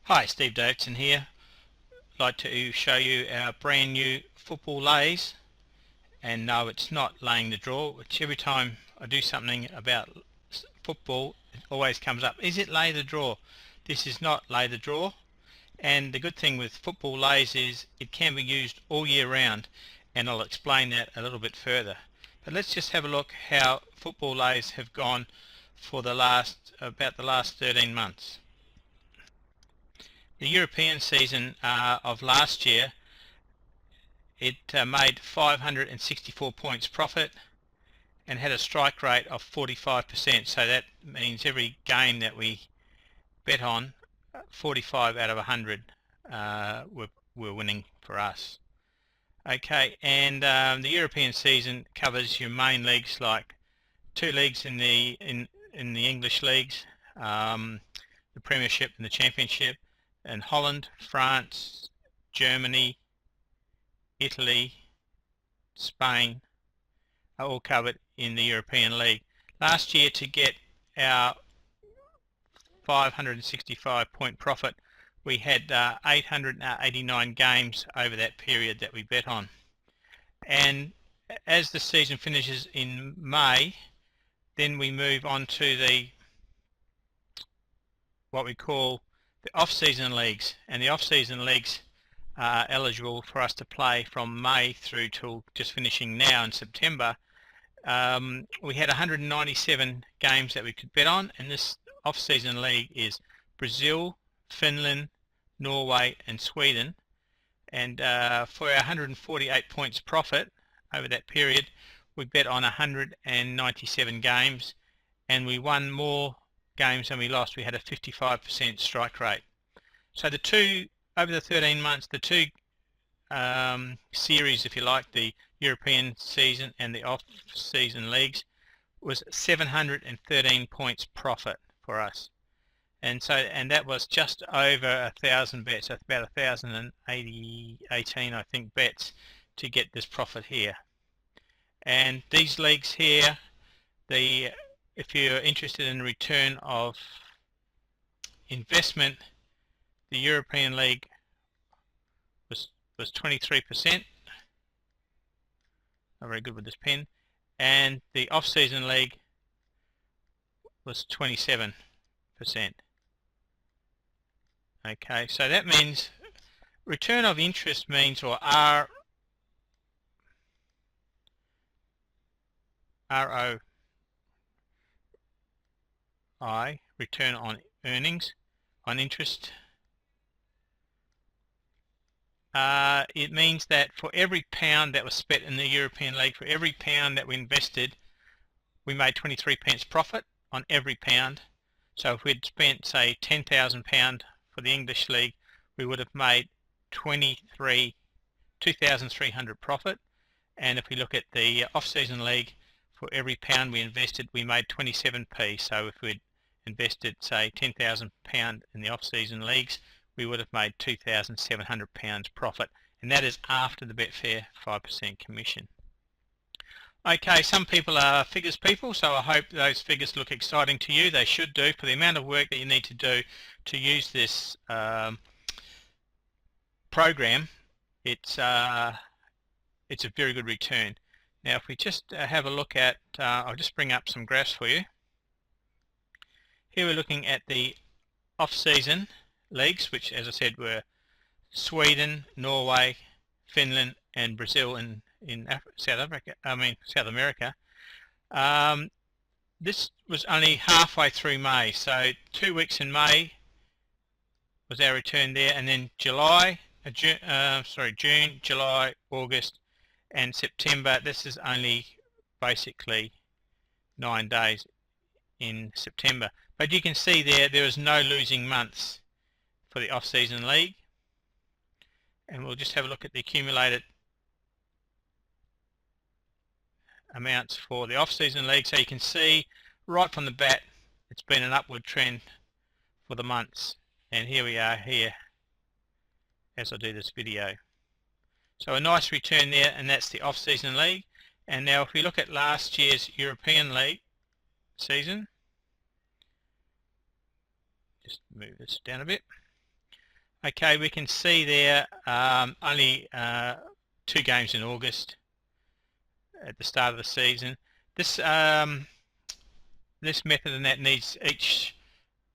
Hi, Steve Davidson here. I'd like to show you our brand new football lays. And no, it's not laying the draw, which every time I do something about football it always comes up. Is it lay the draw? This is not lay the draw. And the good thing with football lays is it can be used all year round, and I'll explain that a little bit further. But let's just have a look how football lays have gone for about the last 13 months. The European season of last year, it made 564 points profit and had a strike rate of 45%. So that means every game that we bet on, 45 out of 100 were winning for us. Okay, and the European season covers your main leagues, like two leagues in the English leagues, the Premiership and the Championship, and Holland, France, Germany, Italy, Spain are all covered in the European League. Last year, to get our 565 point profit, we had 889 games over that period that we bet on. And as the season finishes in May, then we move on to what we call the off-season leagues, and the off-season leagues are eligible for us to play from May through till just finishing now in September. We had 197 games that we could bet on, and this off-season league is Brazil, Finland, Norway and Sweden. And for our 148 points profit over that period, we bet on 197 games, and we won more games than we lost. We had a 55% strike rate. So over the 13 months, the two series, if you like, the European season and the off-season leagues, was 713 points profit for us. And that was just over 1,000 bets, about 1,018, I think, bets to get this profit here. And these leagues here, if you're interested in return of investment, the European League was 23%. Not very good with this pen. And the off-season league was 27%. Okay, so that means return of interest means, or ROI, return on earnings, on interest. It means that for every pound that was spent in the European League, for every pound that we invested, we made 23 pence profit on every pound. So if we'd spent, say, £10,000 for the English League, we would have made 2,300 profit. And if we look at the off-season league, for every pound we invested, we made 27p. So if we'd invested, say, £10,000 in the off-season leagues, we would have made £2,700 profit, and that is after the Betfair 5% commission. Okay, some people are figures people, so I hope those figures look exciting to you. They should do, for the amount of work that you need to do to use this program. It's a very good return. Now if we just have a look at, I'll just bring up some graphs for you. Here we're looking at the off-season leagues, which, as I said, were Sweden, Norway, Finland and Brazil in South America. This was only halfway through May, so 2 weeks in May was our return there, and then June, July, August and September. This is only basically 9 days in September, but you can see there was no losing months for the off-season league. And we'll just have a look at the accumulated amounts for the off-season league. So you can see right from the bat it's been an upward trend for the months, and here we are here as I do this video. So a nice return there, and that's the off-season league. And now if we look at last year's European League season, just move this down a bit. Okay, we can see there only 2 games in August at the start of the season. This this method and that needs each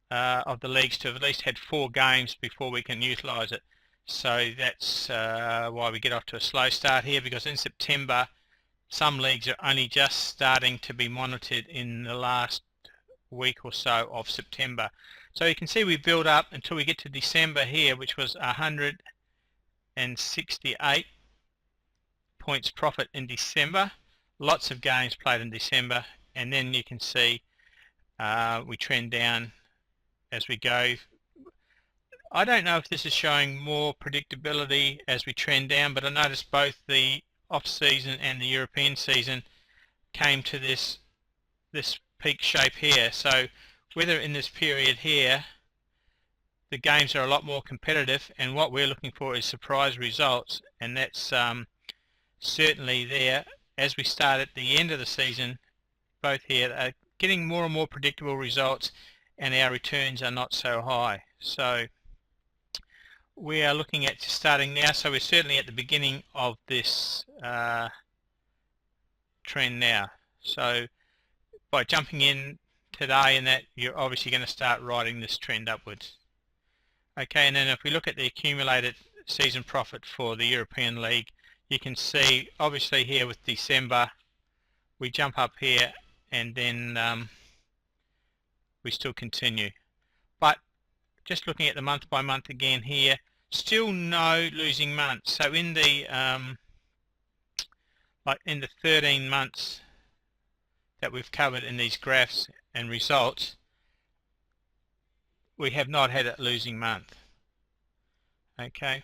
of the leagues to have at least had 4 games before we can utilise it. So that's why we get off to a slow start here, because in September some leagues are only just starting to be monitored in the last week or so of September. So you can see we build up until we get to December here, which was 168 points profit in December. Lots of games played in December, and then you can see we trend down as we go. I don't know if this is showing more predictability as we trend down, but I noticed both the off-season and the European season came to this peak shape here. So whether in this period here the games are a lot more competitive, and what we're looking for is surprise results, and that's certainly there as we start at the end of the season. Both here are getting more and more predictable results, and our returns are not so high. So we are looking at starting now, so we're certainly at the beginning of this trend now. So by jumping in today and that, you're obviously going to start riding this trend upwards. Okay, and then if we look at the accumulated season profit for the European League, you can see obviously here with December we jump up here, and then we still continue. But just looking at the month by month again here, still no losing months. So in the like in the 13 months that we've covered in these graphs and results, we have not had a losing month. Okay,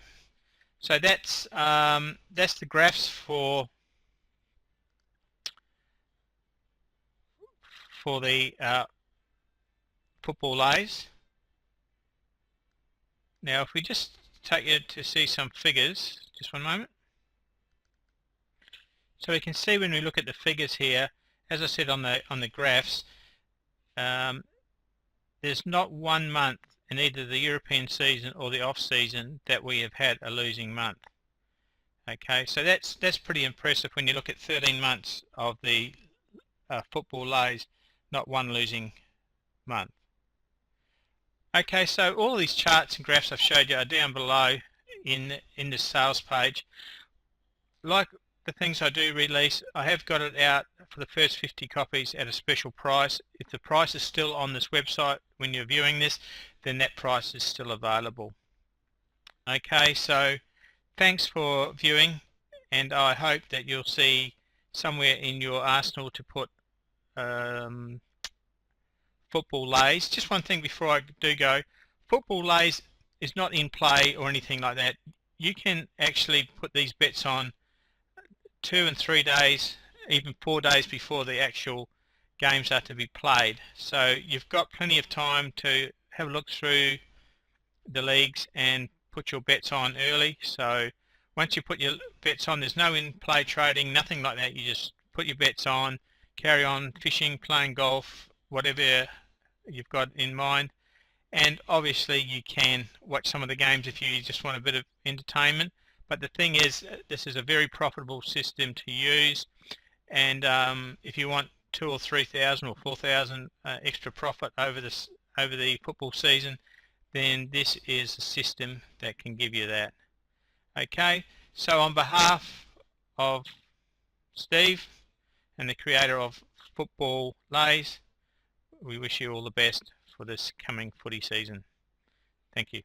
so that's the graphs for the football lays. Now if we just take you to see some figures, just one moment. So we can see when we look at the figures here, as I said on the graphs, there's not one month in either the European season or the off season that we have had a losing month. Okay, so that's pretty impressive when you look at 13 months of the football lays, not one losing month. Okay, so all these charts and graphs I've showed you are down below in the sales page. Like the things I do release, I have got it out for the first 50 copies at a special price. If the price is still on this website when you're viewing this, then that price is still available. Okay, so thanks for viewing, and I hope that you'll see somewhere in your arsenal to put football lays. Just one thing before I do go, football lays is not in play or anything like that. You can actually put these bets on 2 and 3 days, even 4 days before the actual games are to be played. So you've got plenty of time to have a look through the leagues and put your bets on early. So once you put your bets on, there's no in-play trading, nothing like that. You just put your bets on, carry on fishing, playing golf, whatever you've got in mind. And obviously you can watch some of the games if you just want a bit of entertainment. But the thing is, this is a very profitable system to use, and if you want 2,000 or 3,000 or 4,000 extra profit over the football season, then this is a system that can give you that. Okay, so on behalf of Steve and the creator of Football Lays, we wish you all the best for this coming footy season. Thank you.